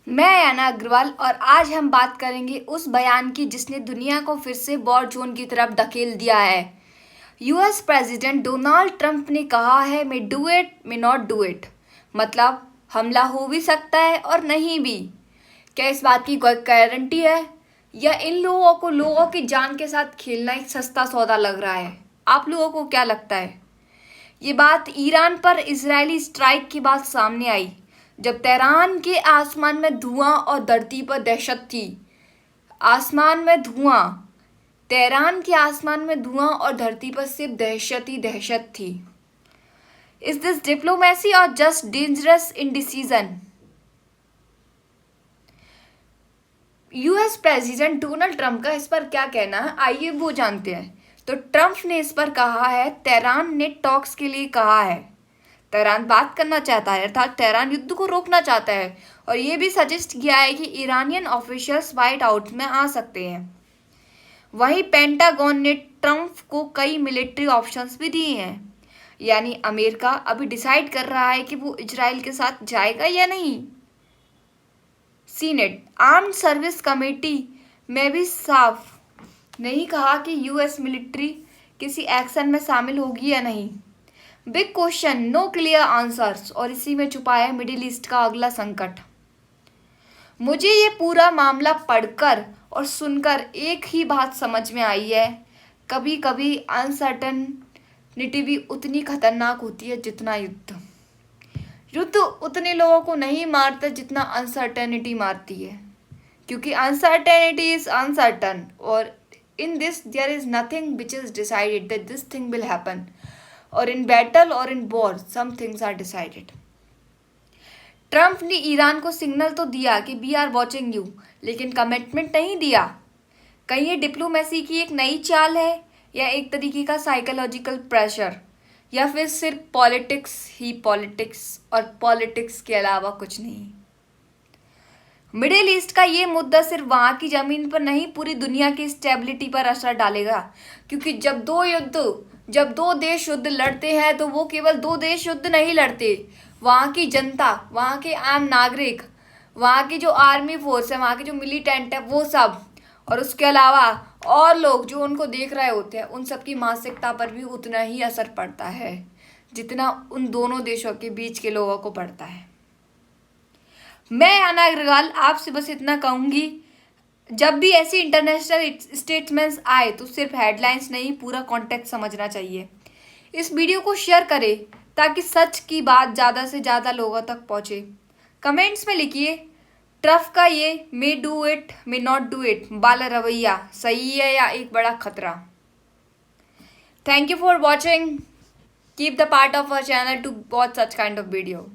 मैं याना अग्रवाल और आज हम बात करेंगे उस बयान की जिसने दुनिया को फिर से वॉर जोन की तरफ धकेल दिया है। यूएस प्रेसिडेंट डोनाल्ड ट्रंप ने कहा है मे do it may not do it, मतलब हमला हो भी सकता है और नहीं भी। क्या इस बात की कोई गारंटी है या इन लोगों की जान के साथ खेलना एक सस्ता सौदा लग रहा है? आप लोगों को क्या लगता है? ये बात ईरान पर इजरायली स्ट्राइक की बात सामने आई जब तेहरान के आसमान में धुआं और धरती पर दहशत थी। आसमान में धुआं, तेहरान के आसमान में धुआं और धरती पर सिर्फ दहशत ही दहशत थी। इज दिस डिप्लोमेसी और just dangerous indecision? US president Donald Trump का इस पर क्या कहना है, आइए वो जानते हैं। तो ट्रंप ने इस पर कहा है तेहरान ने टॉक्स के लिए कहा है। तेहरान बात करना चाहता है, अर्थात तेहरान युद्ध को रोकना चाहता है और ये भी सजेस्ट किया है कि ईरानियन ऑफिशियल्स व्हाइट हाउस में आ सकते हैं। वहीं पेंटागन ने ट्रंप को कई मिलिट्री ऑप्शंस भी दिए हैं, यानी अमेरिका अभी डिसाइड कर रहा है कि वो इजराइल के साथ जाएगा या नहीं। सीनेट आर्म्ड सर्विस कमेटी में भी साफ नहीं कहा कि यूएस मिलिट्री किसी एक्शन में शामिल होगी या नहीं। Big question, no clear answers, और इसी में छुपा है मिडिल ईस्ट का अगला संकट। मुझे ये पूरा मामला पढ़कर और सुनकर एक ही बात समझ में आई है, कभी कभी अनसर्टनिटी भी उतनी खतरनाक होती है जितना युद्ध। युद्ध उतने लोगों को नहीं मारता जितना अनसर्टेनिटी मारती है, क्योंकि अनसर्टेनिटी इज अनसर्टन और in this there is nothing which is decided that this thing will happen, और इन बैटल और in war some things are decided. Trump ने ईरान को सिग्नल तो दिया कि वी आर वॉचिंग यू, लेकिन commitment नहीं दिया। कहीं ये डिप्लोमेसी की एक नई चाल है या एक तरीके का साइकोलॉजिकल प्रेशर, या फिर सिर्फ पॉलिटिक्स ही पॉलिटिक्स और पॉलिटिक्स के अलावा कुछ नहीं। मिडिल ईस्ट का ये मुद्दा सिर्फ वहाँ की ज़मीन पर नहीं, पूरी दुनिया की स्टेबिलिटी पर असर डालेगा, क्योंकि जब दो देश युद्ध लड़ते हैं तो वो केवल दो देश युद्ध नहीं लड़ते। वहाँ की जनता, वहाँ के आम नागरिक, वहाँ की जो आर्मी फोर्स है, वहाँ के जो मिलिटेंट है, वो सब, और उसके अलावा और लोग जो उनको देख रहे होते हैं, उन सब की मानसिकता पर भी उतना ही असर पड़ता है जितना उन दोनों देशों के बीच के लोगों को पड़ता है। मैं याना अग्रवाल आपसे बस इतना कहूँगी, जब भी ऐसी इंटरनेशनल स्टेटमेंट्स आए तो सिर्फ हेडलाइंस नहीं, पूरा कॉन्टेक्स्ट समझना चाहिए। इस वीडियो को शेयर करें ताकि सच की बात ज़्यादा से ज़्यादा लोगों तक पहुँचे। कमेंट्स में लिखिए ट्रंप का ये may do it may not do it वाला रवैया सही है या एक बड़ा खतरा। Thank you for watching. Keep the part of our channel to watch such kind of video.